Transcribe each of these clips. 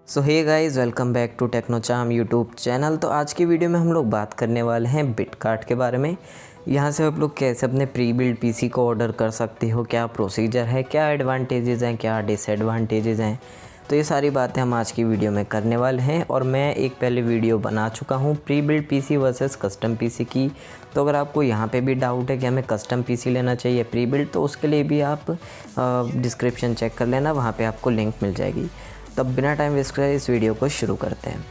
So hey guys, welcome back to Technocharm YouTube channel. तो आज की वीडियो में हम लोग बात करने वाले हैं बिटकार्ट के बारे में। यहाँ से आप लोग कैसे अपने प्री बिल्ड पीसी को ऑर्डर कर सकते हो, क्या प्रोसीजर है, क्या एडवांटेजेस हैं, क्या डिसएडवांटेजेस हैं। तो ये सारी बातें हम आज की वीडियो में करने वाले हैं। और मैं एक पहले वीडियो बना चुका हूँ pre build PC versus custom PC की। तो अगर आपको यहाँ पे भी डाउट है कि हमें कस्टम पीसी लेना चाहिए प्री बिल्ड, तो उसके लिए भी आप डिस्क्रिप्शन चेक कर लेना, वहाँ पे आपको लिंक मिल जाएगी। तब बिना टाइम वेस्ट करे इस वीडियो को शुरू करते हैं।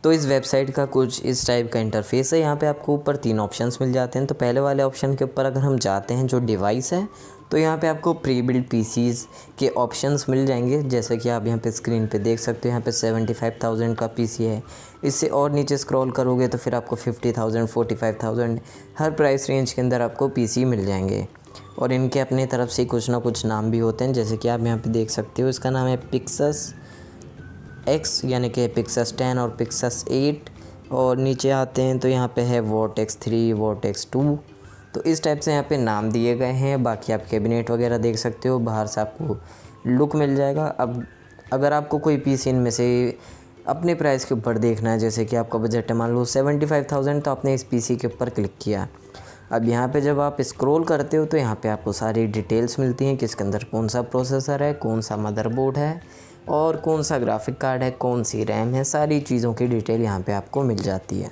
तो इस वेबसाइट का कुछ इस टाइप का इंटरफेस है। यहाँ पे आपको ऊपर 3 ऑप्शंस मिल जाते हैं। तो पहले वाले ऑप्शन के ऊपर अगर हम जाते हैं जो डिवाइस है, तो यहाँ पे आपको प्री बिल्ड पीसीज़ के ऑप्शंस मिल जाएंगे। जैसे कि आप यहाँ पे स्क्रीन पे देख सकते हो, यहाँ पे 75,000 का पीसी है। इससे और नीचे स्क्रॉल करोगे तो फिर आपको 50,000, 45,000 हर प्राइस रेंज के अंदर आपको पीसी मिल जाएंगे। और इनके अपने तरफ से कुछ ना कुछ नाम भी होते हैं, जैसे कि आप यहाँ पे देख सकते हो। इसका नाम है पिक्सस X यानी कि पिक्सस 10 और पिक्सस 8। और नीचे आते हैं तो यहाँ पे है वर्टेक्स 3, वर्टेक्स 2। तो इस टाइप से यहाँ पे नाम दिए गए हैं। बाकी आप कैबिनेट वगैरह देख सकते हो, बाहर से आपको लुक मिल जाएगा। अब अगर आपको कोई पीसी इनमें से अपने प्राइस के ऊपर देखना है, जैसे कि आपका बजट है मान लो 75,000, तो आपने इस पीसी के ऊपर क्लिक किया। अब यहाँ पे जब आप स्क्रॉल करते हो तो यहाँ पे आपको सारी डिटेल्स मिलती हैं कि इसके अंदर कौन सा प्रोसेसर है, कौन सा मदरबोर्ड है और कौन सा ग्राफिक कार्ड है, कौन सी रैम है। सारी चीज़ों की डिटेल यहाँ पे आपको मिल जाती है।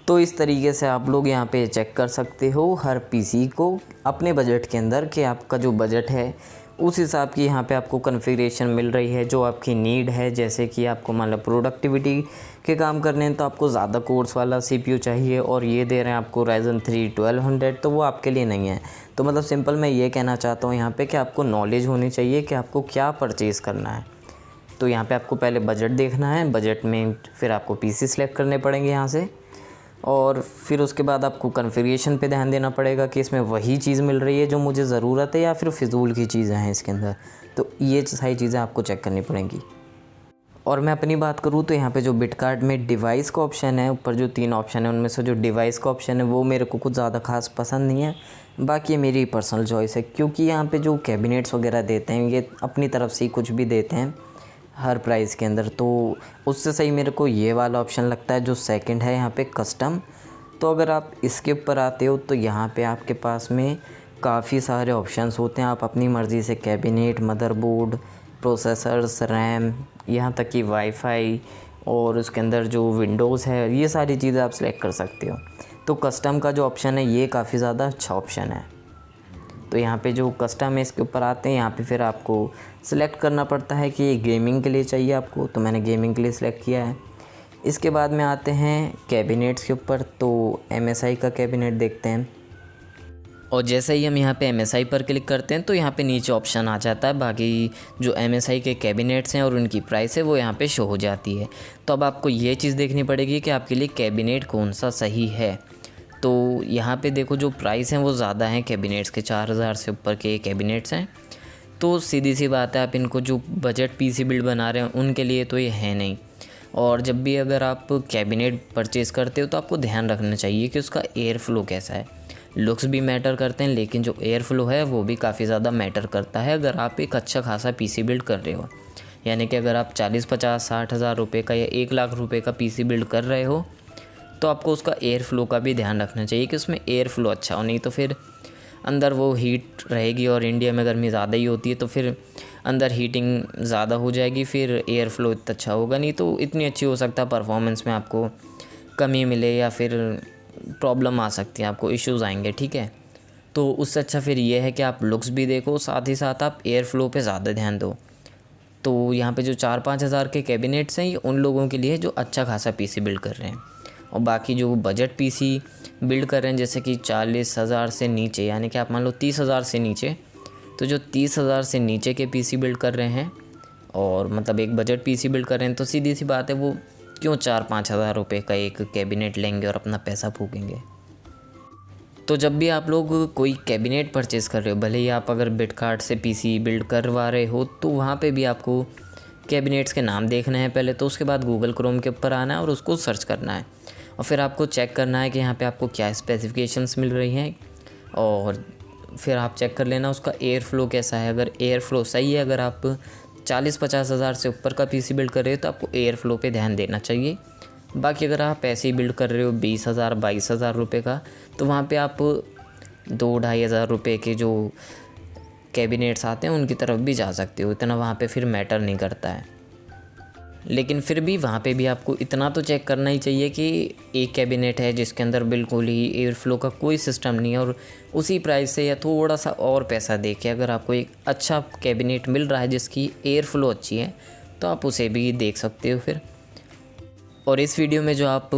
तो इस तरीके से आप लोग यहाँ पे चेक कर सकते हो हर पीसी को अपने बजट के अंदर, कि आपका जो बजट है उस हिसाब की यहाँ पे आपको कॉन्फ़िगरेशन मिल रही है जो आपकी नीड है। जैसे कि आपको मान लो प्रोडक्टिविटी के काम करने हैं तो आपको ज़्यादा कोर्स वाला सीपीयू चाहिए, और ये दे रहे हैं आपको Ryzen 3 1200, तो वो आपके लिए नहीं है। तो मतलब सिंपल मैं ये कहना चाहता हूँ यहाँ पे कि आपको नॉलेज होनी चाहिए कि आपको क्या परचेज़ करना है। तो यहाँ पे आपको पहले बजट देखना है, बजट में फिर आपको पीसी सेलेक्ट करने पड़ेंगे यहाँ से, और फिर उसके बाद आपको कॉन्फ़िगरेशन पे ध्यान देना पड़ेगा कि इसमें वही चीज़ मिल रही है जो मुझे ज़रूरत है या फिर फ़िज़ूल की चीज़ें हैं इसके अंदर। तो ये सारी चीज़ें आपको चेक करनी पड़ेंगी। और मैं अपनी बात करूँ तो यहाँ पे जो बिटकार्ट में डिवाइस का ऑप्शन है, ऊपर जो 3 ऑप्शन है उनमें से जो डिवाइस का ऑप्शन है वो मेरे को कुछ ज़्यादा खास पसंद नहीं है। बाकी ये मेरी पर्सनल चॉइस है, क्योंकि यहाँ पे जो कैबिनेट्स वगैरह देते हैं ये अपनी तरफ से ही कुछ भी देते हैं हर प्राइस के अंदर। तो उससे सही मेरे को ये वाला ऑप्शन लगता है जो सेकंड है यहाँ पे कस्टम। तो अगर आप इसके ऊपर आते हो तो यहाँ पे आपके पास में काफ़ी सारे ऑप्शंस होते हैं। आप अपनी मर्ज़ी से कैबिनेट, मदरबोर्ड, प्रोसेसर्स, रैम, यहाँ तक कि वाईफाई और उसके अंदर जो विंडोज़ है, ये सारी चीज़ें आप सेलेक्ट कर सकते हो। तो कस्टम का जो ऑप्शन है ये काफ़ी ज़्यादा अच्छा ऑप्शन है। तो यहाँ पे जो कस्टम है इसके ऊपर आते हैं, यहाँ पे फिर आपको सिलेक्ट करना पड़ता है कि ये गेमिंग के लिए चाहिए आपको, तो मैंने गेमिंग के लिए सिलेक्ट किया है। इसके बाद में आते हैं कैबिनेट्स के ऊपर। तो MSI का कैबिनेट देखते हैं, और जैसे ही हम यहाँ पे MSI पर क्लिक करते हैं तो यहाँ पे नीचे ऑप्शन आ जाता है। बाकी जो MSI के कैबिनेट्स हैं और उनकी प्राइस है वो यहाँ पे शो हो जाती है। तो अब आपको ये चीज़ देखनी पड़ेगी कि आपके लिए कैबिनेट कौन सा सही है। तो यहाँ पे देखो जो प्राइस हैं वो ज़्यादा हैं कैबिनेट्स के, 4,000 से ऊपर के कैबिनेट्स हैं। तो सीधी सी बात है, आप इनको जो बजट पीसी बिल्ड बना रहे हैं उनके लिए तो ये है नहीं। और जब भी अगर आप कैबिनेट परचेज़ करते हो तो आपको ध्यान रखना चाहिए कि उसका एयर फ्लो कैसा है। लुक्स भी मैटर करते हैं, लेकिन जो एयर फ्लो है वो भी काफ़ी ज़्यादा मैटर करता है अगर आप एक अच्छा खासा पीसी बिल्ड कर रहे हो। यानी कि अगर आप 40, 50, 60 हज़ार रुपये का या 1 लाख रुपये का पीसी बिल्ड कर रहे हो तो आपको उसका एयर फ्लो का भी ध्यान रखना चाहिए कि उसमें एयर फ्लो अच्छा हो। नहीं तो फिर अंदर वो हीट रहेगी, और इंडिया में गर्मी ज़्यादा ही होती है तो फिर अंदर हीटिंग ज़्यादा हो जाएगी, फिर एयर फ्लो इतना अच्छा होगा नहीं, तो इतनी अच्छी हो सकता है परफॉर्मेंस में आपको कमी मिले या फिर प्रॉब्लम आ सकती है, आपको इश्यूज़ आएंगे। ठीक है, तो उससे अच्छा फिर ये है कि आप लुक्स भी देखो, साथ ही साथ आप एयर फ्लो पे ज़्यादा ध्यान दो। तो यहाँ पे जो 4-5 हज़ार के कैबिनेट्स हैं ये उन लोगों के लिए जो अच्छा खासा पीसी बिल्ड कर रहे हैं। और बाकी जो बजट पीसी बिल्ड कर रहे हैं, जैसे कि 40,000 से नीचे, यानी कि आप मान लो 30,000 से नीचे, तो जो 30,000 से नीचे के पीसी बिल्ड कर रहे हैं और मतलब एक बजट पीसी बिल्ड कर रहे हैं, तो सीधी सी बात है वो क्यों 4-5 हज़ार रुपये का एक कैबिनेट लेंगे और अपना पैसा फूकेंगे। तो जब भी आप लोग कोई कैबिनेट परचेज़ कर रहे हो, भले ही आप अगर बिटकार्ट से पीसी बिल्ड करवा रहे हो, तो वहाँ पे भी आपको कैबिनेट्स के नाम देखना है पहले। तो उसके बाद गूगल क्रोम के ऊपर आना है और उसको सर्च करना है, और फिर आपको चेक करना है कि यहाँ पे आपको क्या स्पेसिफिकेशंस मिल रही हैं, और फिर आप चेक कर लेना उसका एयर फ्लो कैसा है। अगर एयर फ्लो सही है, अगर आप 40-50 हज़ार से ऊपर का पीसी बिल्ड कर रहे हो तो आपको एयर फ्लो पे ध्यान देना चाहिए। बाकी अगर आप ऐसे ही बिल्ड कर रहे हो 20,000 22,000 रुपये का, तो वहाँ पे आप 2-2,500 रुपये के जो कैबिनेट्स आते हैं उनकी तरफ भी जा सकते हो। इतना वहाँ पे फिर मैटर नहीं करता है। लेकिन फिर भी वहाँ पे भी आपको इतना तो चेक करना ही चाहिए कि एक कैबिनेट है जिसके अंदर बिल्कुल ही एयर फ्लो का कोई सिस्टम नहीं है, और उसी प्राइस से या थोड़ा सा और पैसा दे के अगर आपको एक अच्छा कैबिनेट मिल रहा है जिसकी एयर फ्लो अच्छी है, तो आप उसे भी देख सकते हो फिर। और इस वीडियो में जो आप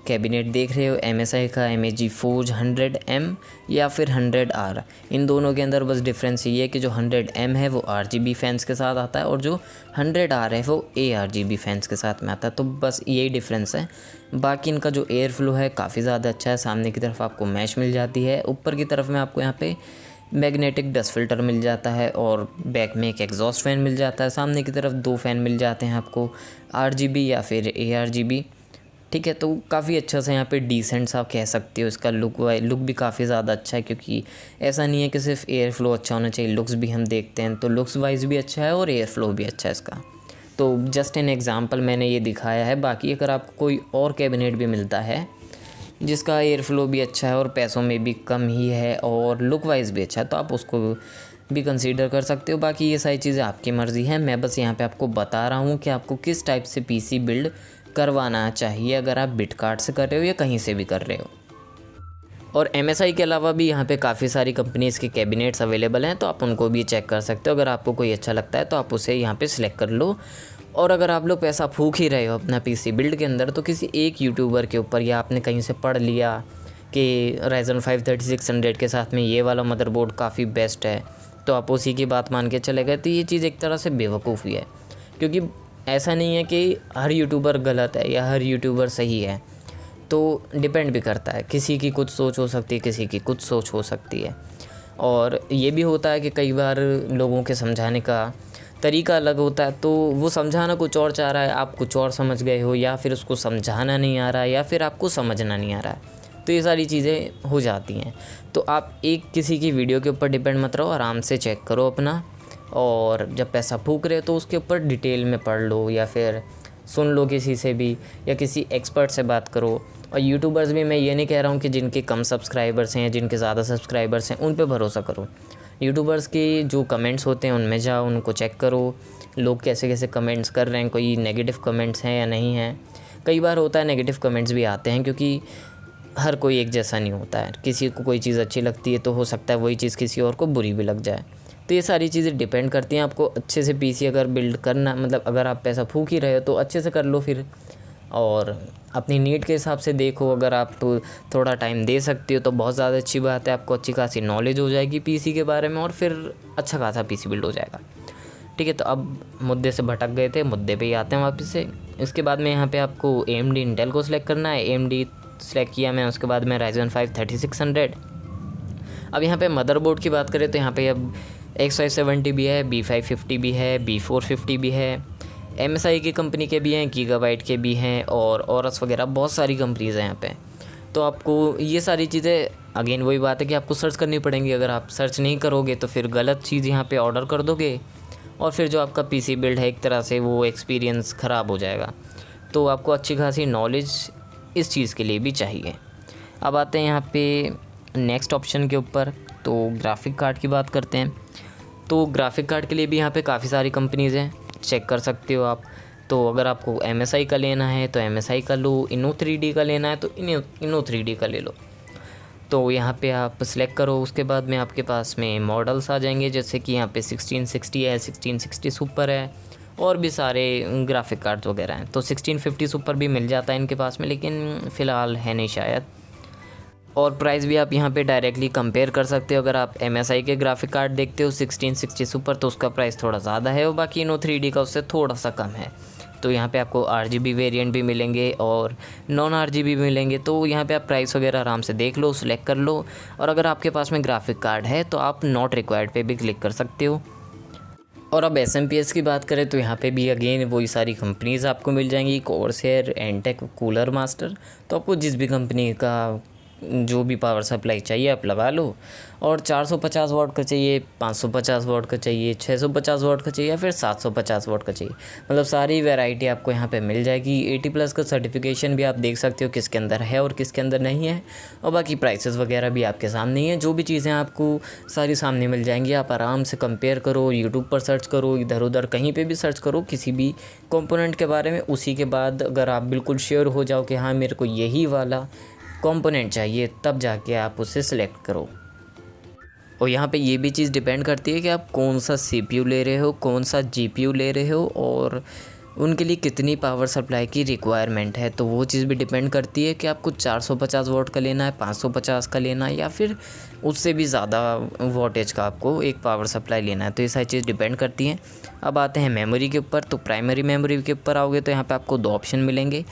कैबिनेट देख रहे हो MSI का MAG Forge 100M या फिर 100R, इन दोनों के अंदर बस डिफरेंस ये है कि जो 100M है वो RGB फैंस के साथ आता है और जो 100R है वो ARGB फैंस के साथ में आता है। तो बस यही डिफरेंस है। बाकी इनका जो एयर फ्लो है काफ़ी ज़्यादा अच्छा है। सामने की तरफ आपको मैश मिल जाती है, ऊपर की तरफ में आपको यहाँ पे मैग्नेटिक डस्ट फिल्टर मिल जाता है और बैक में एक एग्जॉस्ट फ़ैन मिल जाता है। सामने की तरफ 2 फ़ैन मिल जाते हैं आपको RGB या फिर ARGB। ठीक है, तो काफ़ी अच्छा सा यहाँ पे डिसेंट सा कह सकते हो। इसका लुक भी काफ़ी ज़्यादा अच्छा है, क्योंकि ऐसा नहीं है कि सिर्फ एयर फ्लो अच्छा होना चाहिए, लुक्स भी हम देखते हैं, तो लुक्स वाइज भी अच्छा है और एयर फ्लो भी अच्छा है इसका। तो जस्ट एन एग्ज़ाम्पल मैंने ये दिखाया है। बाकी अगर आपको कोई और कैबिनेट भी मिलता है जिसका एयर फ्लो भी अच्छा है और पैसों में भी कम ही है और लुक वाइज भी अच्छा है, तो आप उसको भी कंसीडर कर सकते हो। बाकी ये सारी चीज़ें आपकी मर्ज़ी है। मैं बस यहाँ पे आपको बता रहा हूँ कि आपको किस टाइप से पीसी बिल्ड करवाना चाहिए, अगर आप बिटकार्ट से कर रहे हो या कहीं से भी कर रहे हो। और MSI के अलावा भी यहाँ पे काफ़ी सारी कंपनीज़ के कैबिनेट्स अवेलेबल हैं, तो आप उनको भी चेक कर सकते हो। अगर आपको कोई अच्छा लगता है तो आप उसे यहाँ पे सिलेक्ट कर लो। और अगर आप लोग पैसा फूक ही रहे हो अपना पीसी बिल्ड के अंदर, तो किसी एक यूट्यूबर के ऊपर या आपने कहीं से पढ़ लिया कि Ryzen 5 3600 के साथ में ये वाला मदरबोर्ड काफ़ी बेस्ट है, तो आप उसी की बात मान के चले गए, तो ये चीज़ एक तरह से बेवकूफ़ी है। क्योंकि ऐसा नहीं है कि हर यूट्यूबर गलत है या हर यूट्यूबर सही है, तो डिपेंड भी करता है। किसी की कुछ सोच हो सकती है, किसी की कुछ सोच हो सकती है। और ये भी होता है कि कई बार लोगों के समझाने का तरीका अलग होता है, तो वो समझाना कुछ और चाह रहा है, आप कुछ और समझ गए हो, या फिर उसको समझाना नहीं आ रहा है, या फिर आपको समझना नहीं आ रहा है। तो ये सारी चीज़ें हो जाती हैं। तो आप एक किसी की वीडियो के ऊपर डिपेंड मत रहो, आराम से चेक करो अपना, और जब पैसा फूक रहे हो तो उसके ऊपर डिटेल में पढ़ लो या फिर सुन लो किसी से भी, या किसी एक्सपर्ट से बात करो। और यूट्यूबर्स भी, मैं ये नहीं कह रहा हूँ कि जिनके कम सब्सक्राइबर्स हैं या जिनके ज़्यादा सब्सक्राइबर्स हैं उन पे भरोसा करो। यूट्यूबर्स के जो कमेंट्स होते हैं उनमें जाओ, उनको चेक करो लोग कैसे कैसे कमेंट्स कर रहे हैं, कोई नेगेटिव कमेंट्स हैं या नहीं हैं। कई बार होता है नेगेटिव कमेंट्स भी आते हैं, क्योंकि हर कोई एक जैसा नहीं होता है। किसी को कोई चीज़ अच्छी लगती है तो हो सकता है वही चीज़ किसी और को बुरी भी लग जाए। तो ये सारी चीज़ें डिपेंड करती हैं। आपको अच्छे से पीसी अगर बिल्ड करना, मतलब अगर आप पैसा फूक ही रहे हो तो अच्छे से कर लो फिर, और अपनी नीड के हिसाब से देखो। अगर आप थोड़ा टाइम दे सकते हो तो बहुत ज़्यादा अच्छी बात है, आपको अच्छी खासी नॉलेज हो जाएगी पीसी के बारे में और फिर अच्छा खासा पीसी बिल्ड हो जाएगा। ठीक है, तो अब मुद्दे से भटक गए थे, मुद्दे पे ही आते हैं वापस से। इसके बाद में यहाँ पे आपको AMD इंटेल को सिलेक्ट करना है। AMD सेलेक्ट किया मैं, उसके बाद में Ryzen 5 3600। अब यहाँ पे मदरबोर्ड की बात करें तो यहाँ पे अब X570 भी है, B550 भी है, B450 भी है, MSI की कंपनी के भी हैं, गीगाबाइट के भी हैं, और औरस वगैरह बहुत सारी कंपनीज़ हैं यहाँ पे। तो आपको ये सारी चीज़ें, अगेन वही बात है कि आपको सर्च करनी पड़ेंगी। अगर आप सर्च नहीं करोगे तो फिर गलत चीज़ यहाँ पे ऑर्डर कर दोगे, और फिर जो आपका पीसी बिल्ड है एक तरह से वो एक्सपीरियंस ख़राब हो जाएगा। तो आपको अच्छी खासी नॉलेज इस चीज़ के लिए भी चाहिए। अब आते हैं यहाँ पे नेक्स्ट ऑप्शन के ऊपर, तो ग्राफिक कार्ड की बात करते हैं। तो ग्राफिक कार्ड के लिए भी यहाँ पे काफ़ी सारी कंपनीज़ हैं, चेक कर सकते हो आप। तो अगर आपको MSI का लेना है तो MSI का लो, Inno3D का लेना है तो Inno3D का ले लो। तो यहाँ पे आप सिलेक्ट करो, उसके बाद में आपके पास में मॉडल्स आ जाएंगे, जैसे कि यहाँ पे 1660 है, 1660 सुपर है, और भी सारे ग्राफिक कार्ड्स वगैरह हैं। तो 1650 सुपर भी मिल जाता है इनके पास में, लेकिन फ़िलहाल है नहीं शायद। और प्राइस भी आप यहाँ पे डायरेक्टली कंपेयर कर सकते हो। अगर आप MSI के ग्राफिक कार्ड देखते हो 1660 सुपर, तो उसका प्राइस थोड़ा ज़्यादा है, और बाकी Inno3D का उससे थोड़ा सा कम है। तो यहाँ पे आपको RGB वेरिएंट भी मिलेंगे और नॉन RGB भी मिलेंगे। तो यहाँ पे आप प्राइस वगैरह आराम से देख लो, सिलेक्ट कर लो, और अगर आपके पास में ग्राफिक कार्ड है तो आप नॉट रिक्वायर्ड पे भी क्लिक कर सकते हो। और अब SMPS की बात करें तो यहाँ पे भी अगेन वही सारी कंपनीज़ आपको मिल जाएंगी, कोर्सेयर, एनटेक, कूलर मास्टर। तो आपको जिस भी कंपनी का जो भी पावर सप्लाई चाहिए आप लगा लो। और 450 वाट का चाहिए, 550 वाट का चाहिए, 650 वाट का चाहिए या फिर 750 वाट का चाहिए, मतलब सारी वैरायटी आपको यहाँ पे मिल जाएगी। 80+ का सर्टिफिकेशन भी आप देख सकते हो किसके अंदर है और किसके अंदर नहीं है, और बाकी प्राइसेस वगैरह भी आपके सामने ही है। जो भी चीज़ें आपको सारी सामने मिल जाएंगी, आप आराम से कंपेयर करो, यूट्यूब पर सर्च करो, इधर उधर कहीं पे भी सर्च करो किसी भी कंपोनेंट के बारे में। उसी के बाद अगर आप बिल्कुल श्योर हो जाओ कि हाँ मेरे को यही वाला कंपोनेंट चाहिए, तब जाके आप उसे सिलेक्ट करो। और यहाँ पे ये भी चीज़ डिपेंड करती है कि आप कौन सा CPU ले रहे हो, कौन सा GPU ले रहे हो, और उनके लिए कितनी पावर सप्लाई की रिक्वायरमेंट है। तो वो चीज़ भी डिपेंड करती है कि आपको 450 वाट का लेना है, 550 का लेना है, या फिर उससे भी ज़्यादा वोल्टेज का आपको एक पावर सप्लाई लेना है। तो ये सारी चीज़ डिपेंड करती हैं। अब आते हैं मेमोरी के ऊपर। तो प्राइमरी मेमोरी के ऊपर आओगे तो यहाँ पे आपको 2 ऑप्शन मिलेंगे,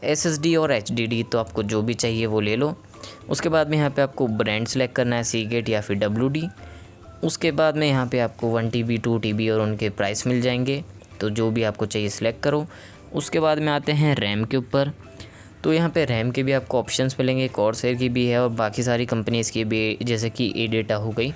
SSD और HDD। तो आपको जो भी चाहिए वो ले लो। उसके बाद में यहाँ पे आपको ब्रांड सेलेक्ट करना है, सीगेट या फिर WD। उसके बाद में यहाँ पे आपको 1 TB 2 TB और उनके प्राइस मिल जाएंगे। तो जो भी आपको चाहिए सिलेक्ट करो। उसके बाद में आते हैं रैम के ऊपर। तो यहाँ पे रैम के भी आपको ऑप्शंस मिलेंगे, कॉर्सएयर की भी है और बाकी सारी कंपनीज़ की भी, जैसे कि एडेटा हो गई।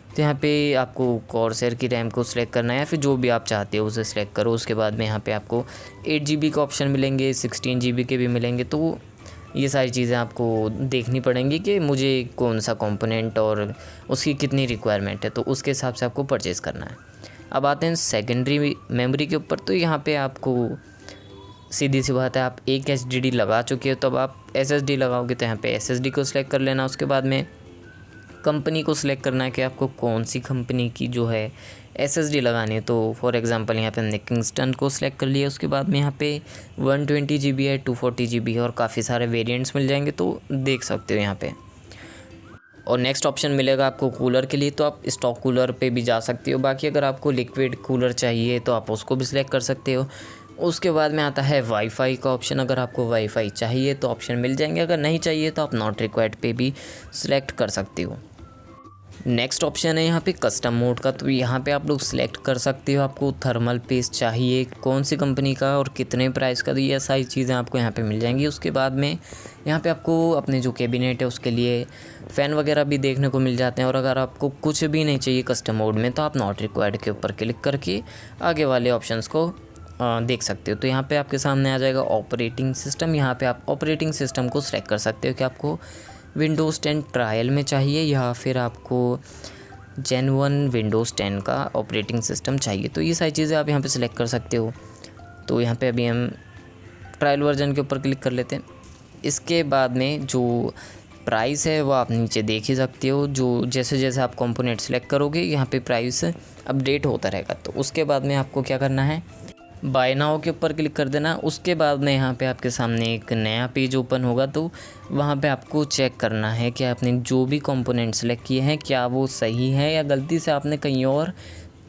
तो यहाँ पे आपको कॉर्सएयर की रैम को सिलेक्ट करना है या फिर जो भी आप चाहते हो उसे सिलेक्ट करो। उसके बाद में यहाँ पे आपको 8 GB का ऑप्शन मिलेंगे, 16 GB के भी मिलेंगे। तो ये सारी चीज़ें आपको देखनी पड़ेंगी कि मुझे कौन सा कंपोनेंट और उसकी कितनी रिक्वायरमेंट है, तो उसके हिसाब से आपको परचेज़ करना है। अब आते हैं सेकेंडरी मेमोरी के ऊपर। तो यहाँ पे आपको सीधी सी बात है, आप एक HDD लगा चुके हो तो अब आप SSD लगाओगे, तो यहाँ पे SSD को सिलेक्ट कर लेना। उसके बाद में कंपनी को सिलेक्ट करना है कि आपको कौन सी कंपनी की जो है SSD लगानी है। तो फॉर एग्जांपल यहाँ पे हमने किंगस्टन को सिलेक्ट कर लिया। उसके बाद में यहाँ पे 120 GB है, 240 GB है और काफ़ी सारे वेरिएंट्स मिल जाएंगे, तो देख सकते हो यहाँ पे। और नेक्स्ट ऑप्शन मिलेगा आपको कूलर के लिए, तो आप स्टॉक कूलर पे भी जा सकते हो। बाकी अगर आपको लिक्विड कूलर चाहिए तो आप उसको भी सिलेक्ट कर सकते हो। उसके बाद में आता है वाईफाई का ऑप्शन। अगर आपको वाईफाई चाहिए तो ऑप्शन मिल जाएंगे, अगर नहीं चाहिए तो आप नॉट रिक्वायर्ड पे भी सिलेक्ट कर सकते हो। नेक्स्ट ऑप्शन है यहाँ पे कस्टम मोड का। तो यहाँ पे आप लोग सिलेक्ट कर सकते हो आपको थर्मल पेस्ट चाहिए, कौन सी कंपनी का और कितने प्राइस का। तो ये सारी चीज़ें आपको यहाँ पे मिल जाएंगी। उसके बाद में यहाँ पे आपको अपने जो कैबिनेट है उसके लिए फ़ैन वगैरह भी देखने को मिल जाते हैं। और अगर आपको कुछ भी नहीं चाहिए कस्टम मोड में, तो आप नॉट रिक्वायर्ड के ऊपर क्लिक करके आगे वाले ऑप्शंस को देख सकते हो। तो यहाँ पे आपके सामने आ जाएगा ऑपरेटिंग सिस्टम। यहाँ पे आप ऑपरेटिंग सिस्टम को सिलेक्ट कर सकते हो कि आपको विंडोज़ 10 ट्रायल में चाहिए या फिर आपको जेन्युइन विंडोज़ 10 का ऑपरेटिंग सिस्टम चाहिए। तो ये सारी चीज़ें आप यहाँ पे सिलेक्ट कर सकते हो। तो यहाँ पे अभी हम ट्रायल वर्जन के ऊपर क्लिक कर लेते हैं। इसके बाद में जो प्राइस है वो आप नीचे देख ही सकते हो। जो जैसे जैसे आप कंपोनेंट सेलेक्ट करोगे यहाँ पे प्राइस अपडेट होता रहेगा। तो उसके बाद में आपको क्या करना है, बाय नाउ के ऊपर क्लिक कर देना। उसके बाद में यहाँ पे आपके सामने एक नया पेज ओपन होगा। तो वहाँ पे आपको चेक करना है कि आपने जो भी कंपोनेंट सेलेक्ट किए हैं क्या वो सही है या गलती से आपने कहीं और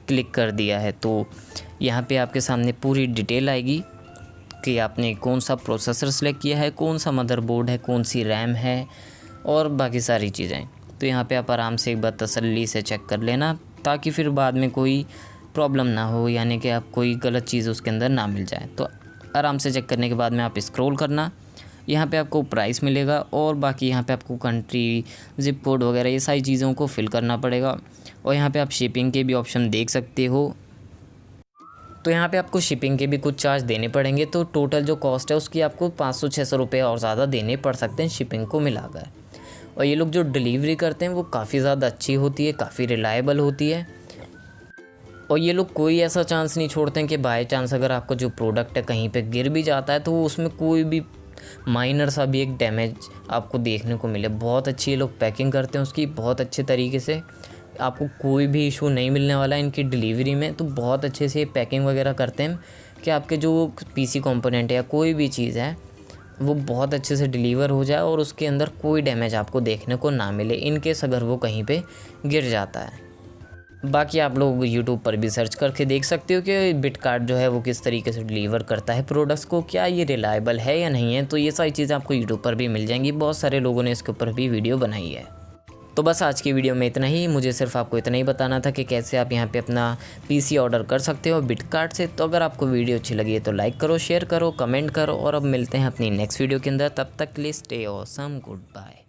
क्लिक कर दिया है। तो यहाँ पे आपके सामने पूरी डिटेल आएगी कि आपने कौन सा प्रोसेसर सेलेक्ट किया है, कौन सा मदरबोर्ड है, कौन सी रैम है और बाकी सारी चीज़ें। तो यहाँ पे आप आराम से एक बार तसल्ली से चेक कर लेना, ताकि फिर बाद में कोई प्रॉब्लम ना हो, यानी कि आप कोई गलत चीज़ उसके अंदर ना मिल जाए। तो आराम से चेक करने के बाद में आप स्क्रॉल करना, यहाँ पे आपको प्राइस मिलेगा और बाकी यहाँ पे आपको कंट्री, जिप कोड वगैरह ये सारी चीज़ों को फिल करना पड़ेगा। और यहाँ पे आप शिपिंग के भी ऑप्शन देख सकते हो। तो यहाँ पे आपको शिपिंग के भी कुछ चार्ज देने पड़ेंगे। तो टोटल जो कॉस्ट है उसकी आपको 500-600 रुपये और ज़्यादा देने पड़ सकते हैं शिपिंग को मिलाकर। और ये लोग जो डिलीवरी करते हैं वो काफ़ी ज़्यादा अच्छी होती है, काफ़ी रिलायबल होती है। और ये लोग कोई ऐसा चांस नहीं छोड़ते हैं कि बाय चांस अगर आपका जो प्रोडक्ट है कहीं पे गिर भी जाता है तो उसमें कोई भी माइनर सा भी एक डैमेज आपको देखने को मिले। बहुत अच्छी ये लोग पैकिंग करते हैं उसकी, बहुत अच्छे तरीके से, आपको कोई भी इशू नहीं मिलने वाला है इनकी डिलीवरी में। तो बहुत अच्छे से पैकिंग वगैरह करते हैं कि आपके जो PC कंपोनेंट है या कोई भी चीज़ है वो बहुत अच्छे से डिलीवर हो जाए और उसके अंदर कोई डैमेज आपको देखने को ना मिले, इनकेस अगर वो कहीं पे गिर जाता है। बाकी आप लोग YouTube पर भी सर्च करके देख सकते हो कि बिटकार्ट जो है वो किस तरीके से डिलीवर करता है प्रोडक्ट्स को, क्या ये रिलायबल है या नहीं है। तो ये सारी चीज़ें आपको YouTube पर भी मिल जाएंगी, बहुत सारे लोगों ने इसके ऊपर भी वीडियो बनाई है। तो बस आज की वीडियो में इतना ही। मुझे सिर्फ आपको इतना ही बताना था कि कैसे आप यहाँ पे अपना PC ऑर्डर कर सकते हो बिटकार्ट से। तो अगर आपको वीडियो अच्छी लगी है तो लाइक करो, शेयर करो, कमेंट करो और अब मिलते हैं अपनी नेक्स्ट वीडियो के अंदर। तब तक के लिए स्टे ऑसम, गुड बाय।